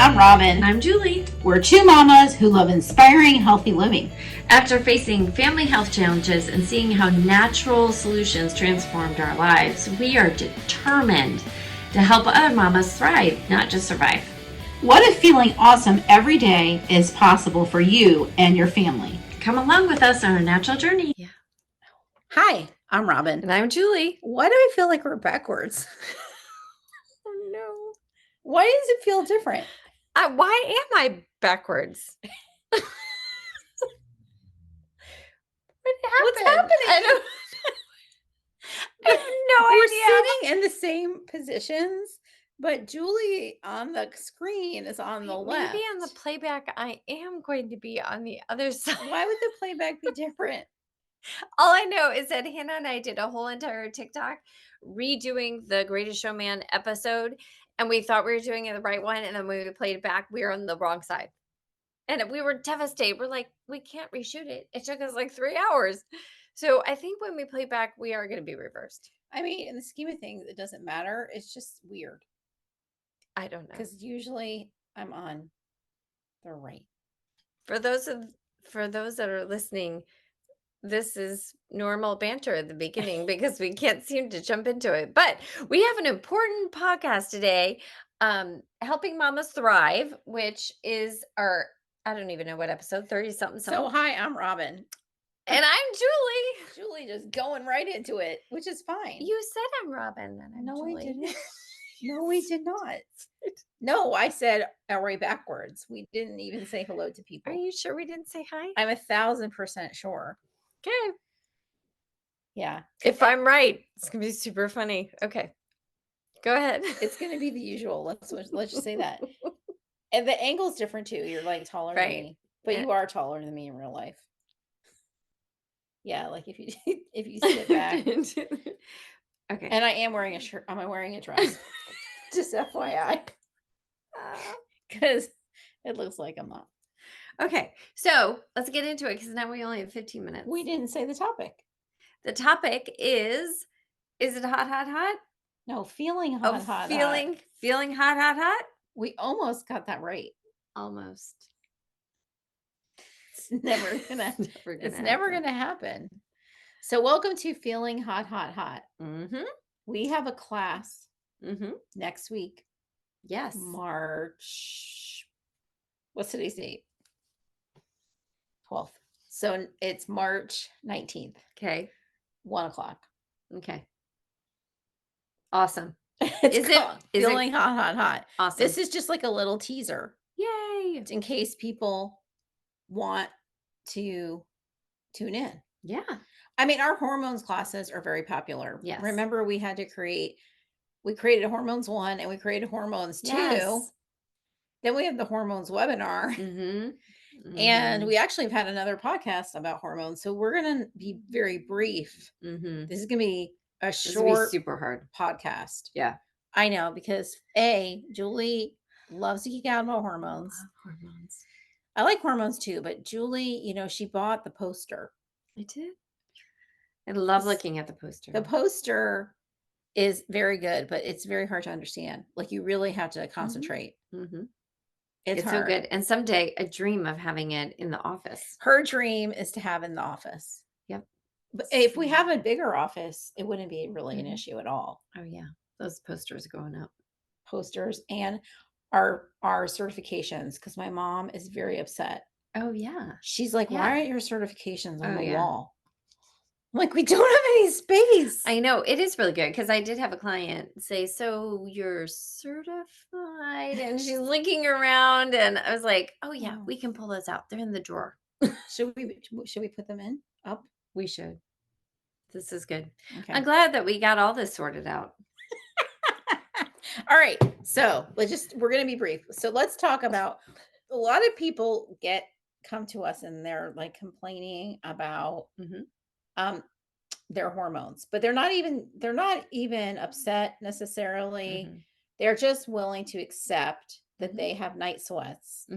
I'm Robin. And I'm Julie. We're two mamas who love inspiring healthy living. After facing family health challenges and seeing how natural solutions transformed our lives, we are determined to help other mamas thrive, not just survive. What if feeling awesome every day is possible for you and your family? Come along with us on our natural journey. Yeah. Hi, I'm Robin. And I'm Julie. Why do I feel like we're backwards? Oh no. Why does it feel different? Why am I backwards? What happened? What's happening? I have no idea. We're sitting in the same positions, but Julie on the screen is on the left. Maybe on the playback, I am going to be on the other side. Why would the playback be different? All I know is that Hannah and I did a whole entire TikTok redoing the Greatest Showman episode, and we thought we were doing it the right one, and then when we played it back, we were on the wrong side. And we were devastated. We're like, we can't reshoot it. It took us like 3 hours. So I think when we play back, we are going to be reversed. I mean, in the scheme of things, it doesn't matter. It's just weird. I don't know. Because usually I'm on the right. For those that are listening, this is normal banter at the beginning because we can't seem to jump into it. But we have an important podcast today, Helping Mamas Thrive, which is our, I don't even know what episode, 30-something. So hi, I'm Robin. And I'm Julie. Julie just going right into it, which is fine. You said I'm Robin. And I'm no, Julie. I didn't. No, we did not. No, I said are we backwards. We didn't even say hello to people. Are you sure we didn't say hi? I'm 1,000% sure. Okay. Yeah. If I'm right, it's gonna be super funny. Okay. Go ahead. It's gonna be the usual. Let's just say that. And the angle's different too. You're like taller than me. But you are taller than me in real life. Yeah, like if you sit back. Okay. And I am wearing a shirt. Am I wearing a dress? Just FYI. Because it looks like I'm not. Okay, so let's get into it because now we only have 15 minutes. We didn't say the topic. The topic is it hot, hot, hot? No, feeling hot, hot, feeling, hot. Feeling hot, hot, hot? We almost got that right. Almost. It's never gonna happen. So welcome to Feeling Hot, Hot, Hot. Mm-hmm. We have a class Mm-hmm. next week. Yes. March. What's today's date? 12th. So it's March 19th. Okay. 1:00. Okay. Awesome. Is it Feeling Hot, Hot, Hot? Awesome. This is just like a little teaser. Yay. In case people want to tune in. Yeah. I mean, our hormones classes are very popular. Yes. Remember, we created hormones 1 and we created hormones 2. Yes. Then we have the hormones webinar. Mm-hmm. Mm-hmm. And we actually have had another podcast about hormones. So we're going to be very brief. Mm-hmm. This is going to be a short, super hard podcast. Yeah. I know, because Julie loves to geek out about hormones. I love hormones. I like hormones too, but Julie, she bought the poster. I did. I love looking at the poster. The poster is very good, but it's very hard to understand. Like you really have to concentrate. Mm-hmm. It's so good. And someday I dream of having it in the office. Her dream is to have it in the office. Yep. But if we have a bigger office, it wouldn't be really an issue at all. Oh yeah. Those posters going up. Posters and our certifications, because my mom is very upset. Oh yeah. She's like, why aren't your certifications on the wall? I'm like, we don't have any space. I know. It is really good because I did have a client say, so you're certified? And she's looking around and I was like, oh yeah, we can pull those out. They're in the drawer. Should we put them in? Up? We should. This is good. Okay. I'm glad that we got all this sorted out. All right. So we're going to be brief. So let's talk about, a lot of people come to us and they're like complaining about their hormones, but they're not even upset necessarily. Mm-hmm. They're just willing to accept that they have night sweats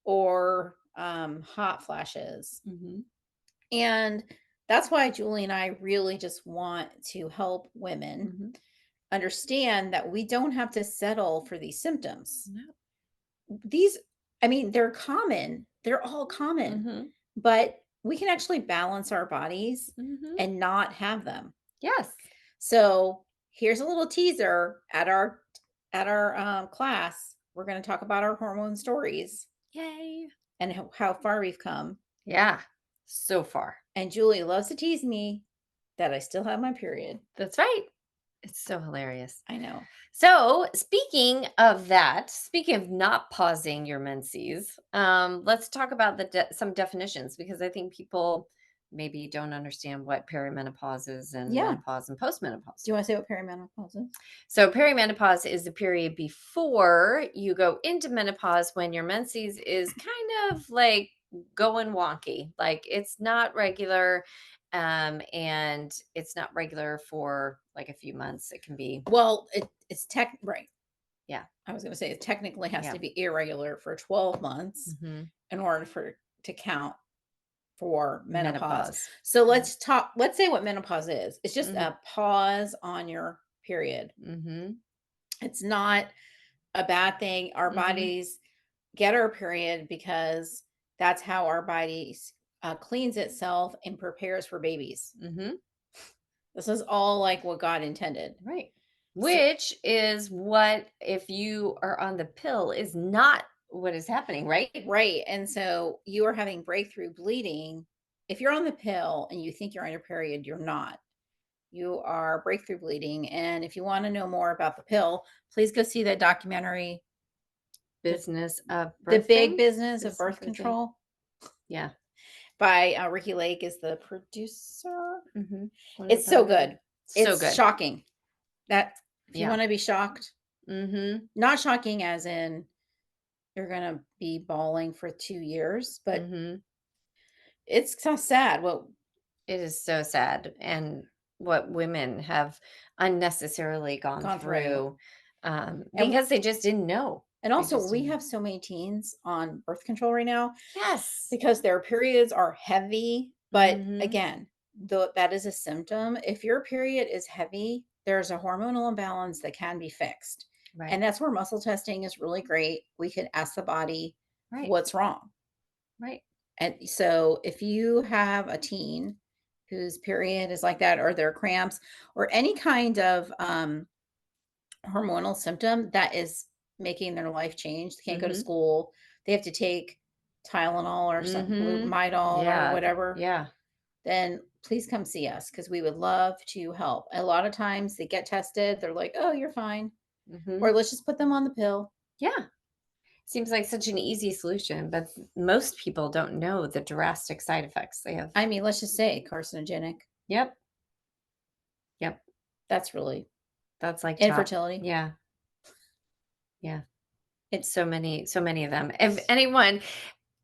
or hot flashes. Mm-hmm. And that's why Julie and I really just want to help women understand that we don't have to settle for these symptoms. No. these, I mean, they're common. They're all common, Mhm. but we can actually balance our bodies Mhm. and not have them. Yes. So here's a little teaser at our class. We're going to talk about our hormone stories Yay. and how far we've come. Yeah. So far. And Julie loves to tease me that I still have my period. That's right. It's so hilarious. I know. So, speaking of that, speaking of not pausing your menses, let's talk about some definitions because I think people maybe don't understand what perimenopause is and Yeah. menopause and Do postmenopause. you want to say what perimenopause is? So, perimenopause is the period before you go into menopause when your menses is kind of like going wonky. Like it's not regular, and it's not regular for like a few months. It can be, Well, it's right. yeah, I was going to say it technically has yeah. to be irregular for 12 months Hmm. in order for it to count for menopause. Menopause. So Yeah. let's say what menopause is. It's just Mhm. a pause on your period. Mhm. It's not a bad thing. Our Mhm. bodies get our period because that's how our bodies cleans itself and prepares for babies. Mhm. This is all like what God intended. Right. So, Which is what if you are on the pill is not what is happening, right? right. And so you are having breakthrough bleeding. If you're on the pill and you think you're on your period, you're not. You are breakthrough bleeding. And if you want to know more about the pill, please go see that documentary, The, Business of the Big birthing. Business of Business Birth of birthing. Control Yeah. by Ricky Lake is the producer. Mhm. One of the It's so producer. good. So It's good. shocking that if you Yeah. want to be shocked, Mhm. not shocking as in you're going to be bawling for 2 years, but Mhm. it's so sad what It is so sad and what women have unnecessarily gone gone through. through And because they just didn't know. They also just we didn't know. have so many teens on birth control right now Yes. because their periods are heavy, but Mhm. again, though that is a symptom. If your period is heavy, there's a hormonal imbalance that can be fixed. Right. And that's where muscle testing is really great. We could ask the body Right. what's wrong. Right. And so if you have a teen whose period is like that, or their cramps, or any kind of hormonal symptom that is making their life change, they can't go to Mhm. school, they have to take Tylenol or some Mhm. Midol or Yeah. whatever, Yeah. then please come see us because we would love to help. A lot of times they get tested, they're like, oh, you're fine. Or Mhm. let's just put them on the pill. Yeah. Seems like such an easy solution, but most people don't know the drastic side effects they have. I mean, let's just say carcinogenic. Yep. Yep. That's really That's like top. infertility. Yeah. Yeah. It So many of them. If anyone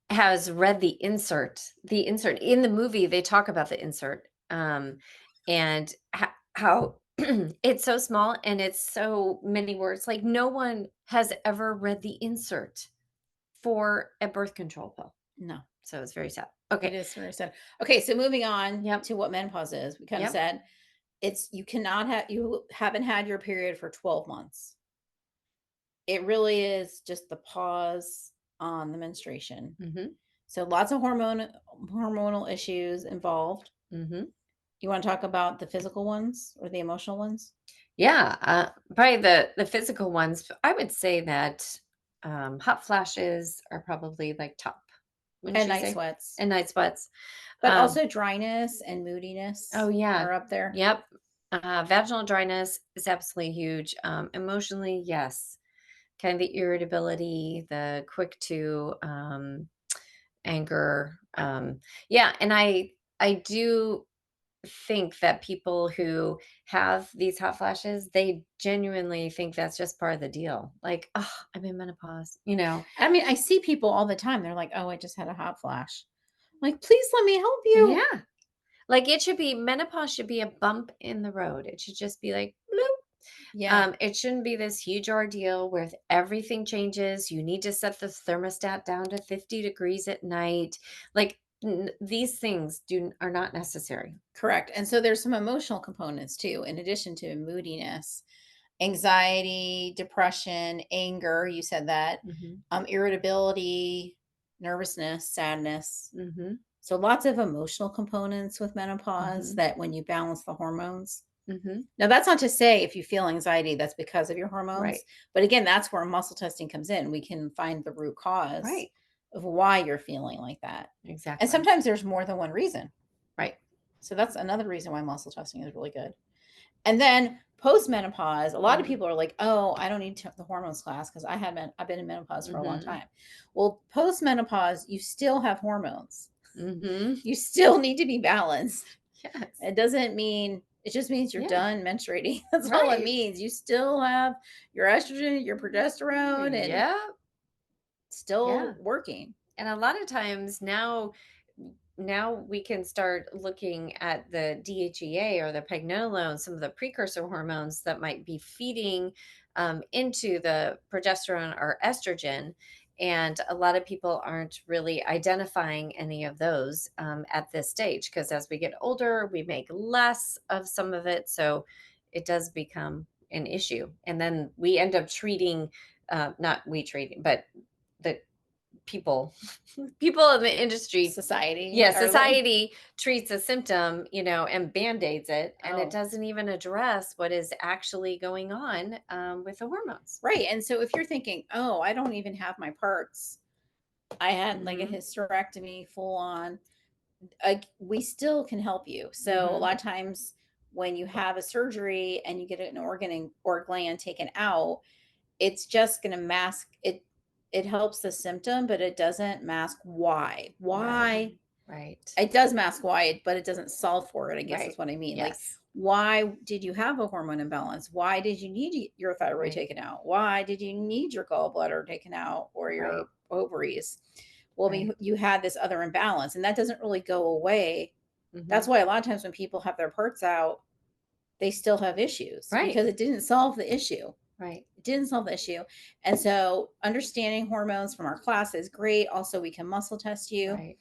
has read the insert in the movie, they talk about the insert, and how it's so small and it's so many words. Like no one has ever read the insert for a birth control pill. no. So it's very sad. It Okay. is very sad. Okay, so moving on Yep. to what menopause is. We kind of Yep. said you haven't had your period for 12 months. It really is just the pause on the menstruation. Mhm. So lots of hormonal issues involved. Mhm. You want to talk about the physical ones or the emotional ones? Yeah, probably the physical ones, I would say that, hot flashes are probably, like, top, wouldn't And you night say? sweats. And night sweats. But Um also dryness and oh, moodiness yeah. are up there. Yep. Vaginal dryness is absolutely huge. Emotionally, yes. Kind of the irritability, the quick to, anger, yeah, and I do think that people who have these hot flashes, they genuinely think that's just part of the deal. Like, "Oh, I'm in menopause," you know? I mean, I see people all the time. They're like, "Oh, I just had a hot flash." I'm like, "Please let me help you." Yeah. Like, it should be menopause should be a bump in the road. It should just be like, "Bloop." Yeah, It shouldn't be this huge ordeal where everything changes. You need to set the thermostat down to 50 degrees at night. Like, these things are not necessary. correct. And so there's some emotional components too, in addition to moodiness. anxiety, depression, anger, you said that, Mhm. irritability, nervousness, sadness. Mhm. So lots of emotional components with menopause Mhm. that when you balance the hormones. Mhm. Now that's not to say if you feel anxiety that's because of your Right. hormones, but again, that's where muscle testing comes in. We can find the root cause Right. of why you're feeling like that. And Exactly. sometimes there's more than one reason. Right. So that's another reason why muscle testing is really good. And then postmenopause, a lot of Mhm. people are like, "Oh, I don't need the hormones class because I've been in menopause for a long Mhm. time." Well, postmenopause, you still have hormones. Mhm. You still need to be balanced. Yes. It doesn't mean it just means you're Yeah. done menstruating. That's all it Right. means. You still have your estrogen, your progesterone, and Yeah. still Yeah. working. And a lot of times now we can start looking at the DHEA or the pregnenolone, some of the precursor hormones that might be feeding into the progesterone or estrogen. And a lot of people aren't really identifying any of those at this stage because as we get older, we make less of some of it. So it does become an issue. And then we end up treating, not we treating, but the people people in the industry, Society yeah, or like, society treats a symptom, and band-aids it, and it oh, doesn't even address what is actually going on with the hormones. right. And so if you're thinking, "Oh, I don't even have my parts. I had like a Mhm. hysterectomy full on." We still can help you. So a Mhm. lot of times when you have a surgery and you get an or gland taken out, it's just going to mask it. It helps the symptom, but it doesn't mask why. Right. Why Right. it does mask why, but it doesn't solve for it, I guess is Right. what I mean. Like, Yes. why did you have a hormone imbalance? Why did you need your thyroid Right. taken out? Why did you need your gallbladder taken out or Right. your ovaries? Well, Right. you had this other imbalance, and that doesn't really go away. That's Mhm. why a lot of times when people have their parts out, they still have issues Right. because it didn't solve the issue. Right. It didn't solve the issue. And so understanding hormones from our class is great. Also, we can muscle test you. Right.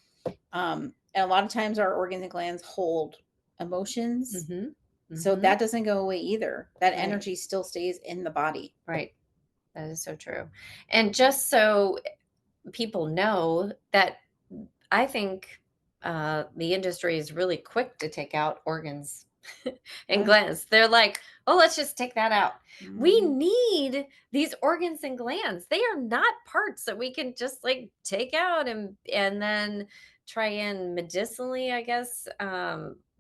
And a lot of times our organs and glands hold emotions. Mhm. So Mhm. that doesn't go away either. That Right. energy still stays in the body. Right. That is so true. And just so people know that I think the industry is really quick to take out organs and Yeah. glands. They're like, oh, let's just take that out. We Mhm. need these organs and glands. They are not parts that we can just like take out and then try and medicinally, I guess,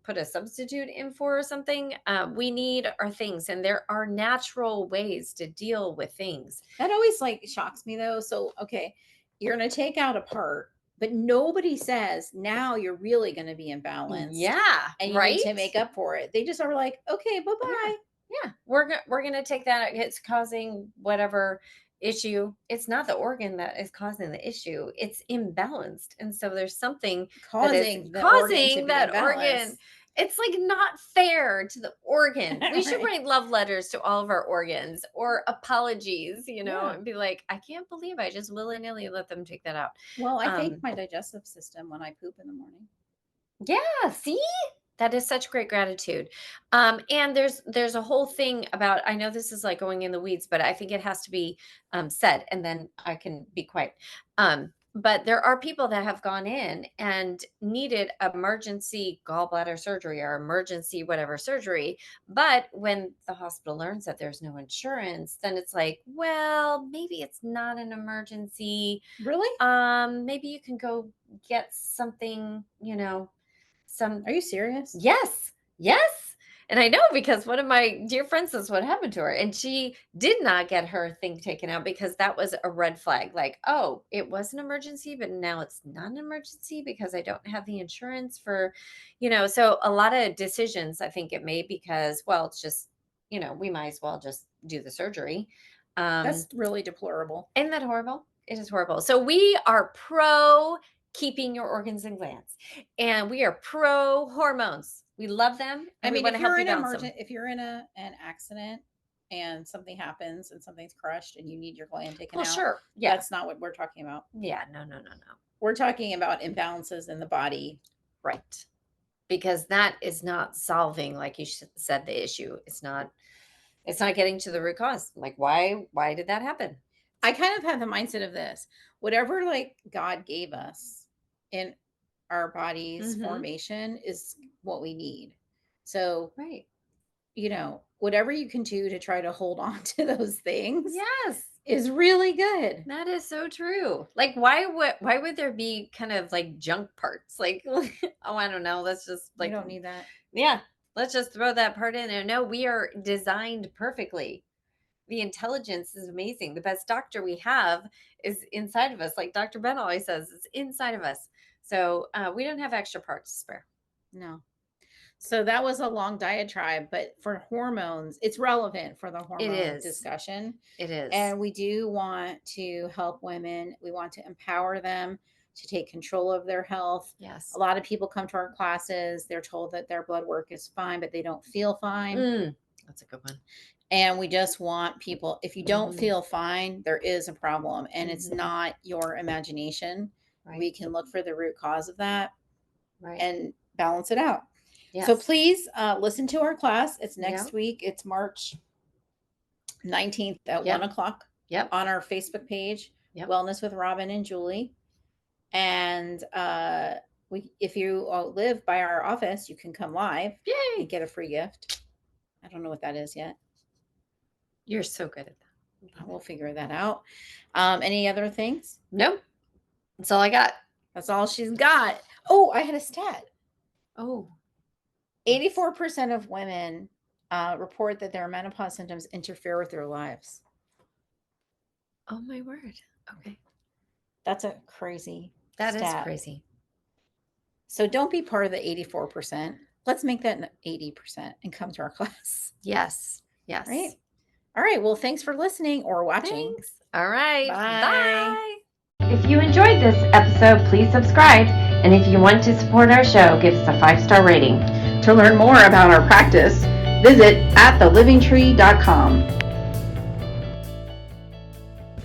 put a substitute in for or something. We need our things, and there are natural ways to deal with things. That always like shocks me though. So, okay, you're going to take out a part, but nobody says now you're really going to be imbalanced Yeah, and you need to right? make up for it. They just are like, okay, bye Yeah. bye. Yeah. We're gonna take that. It's causing whatever issue. It's not the organ that is causing the issue. It's imbalanced. And so there's something that is Causing the organ to causing be that organ. imbalanced. It's like not fair to the organ. We should Right. write love letters to all of our organs or apologies, Yeah. and be like, I can't believe I just willy-nilly let them take that out. Well, I thank Um, my digestive system when I poop in the morning. yeah, see? That is such great gratitude. And there's a whole thing about I know this is like going in the weeds, but I think it has to be said, and then I can be quiet. But there are people that have gone in and needed emergency gallbladder surgery or emergency whatever surgery. But when the hospital learns that there's no insurance, then it's like, well, maybe it's not an emergency. Really? Maybe you can go get something, some Are you serious? yes, yes. And I know because one of my dear friends says what happened to her, and she did not get her thing taken out because that was a red flag. Like, oh, it was an emergency, but now it's not an emergency because I don't have the insurance So a lot of decisions, I think it made because, well, it's just, we might as well just do the surgery. That's Um, really deplorable. isn't that horrible? It is horrible. So we are pro keeping your organs and glands, and we are pro hormones. We love them, I and we mean, want to help you balance them. if you're in an accident and something happens and something's crushed and you need your gland taken Well, out, sure. Yeah. that's not what we're talking about. Yeah. No, no, no, no. We're talking about imbalances in the body. Right. Because that is not solving, like you said, the issue. It's not. It's not getting to the root cause. Like, why did that happen? I kind of have the mindset of this. Whatever like God gave us in our body's formation is what we need. So, Right. Whatever you can do to try to hold on to those things Yes. is really good. That is so true. Like, why would there be kind of like junk parts? Like, oh, I don't know. Let's just You like, don't need that. yeah, let's just throw that part in there. No, we are designed perfectly. The intelligence is amazing. The best doctor we have is inside of us. Like Dr. Ben always says, it's inside of us. So we don't have extra parts to spare. No. So that was a long diatribe, but for hormones, it's relevant for the It hormone is. discussion. It is. And we do want to help women. We want to empower them to take control of their health. Yes. A lot of people come to our classes, they're told that their blood work is fine, but they don't feel fine. That's a good one. And we just want people, if you don't feel fine, there is a problem and it's not your imagination. Right. We can look for the root cause of that and balance it out. Yes. So please listen to our class. It's next week. It's March 19th at 1 o'clock on our Facebook page, Wellness with Robin and Julie. And if you live by our office, you can come live and get a free gift. I don't know what that is yet. You're so good at that. We'll figure that out. Any other things? Nope. That's all I got. That's all she's got. Oh, I had a stat. Oh. 84% of women report that their menopause symptoms interfere with their lives. Oh my word. Okay. That's a crazy That stat. is crazy. So don't be part of the 84%. Let's make that 80% and come to our class. Yes. Yes. Right? All right. Well, thanks for listening or watching. Thanks. All right. Bye. If you enjoyed this episode, please subscribe. And if you want to support our show, give us a 5-star rating. To learn more about our practice, visit athelivingtree.com.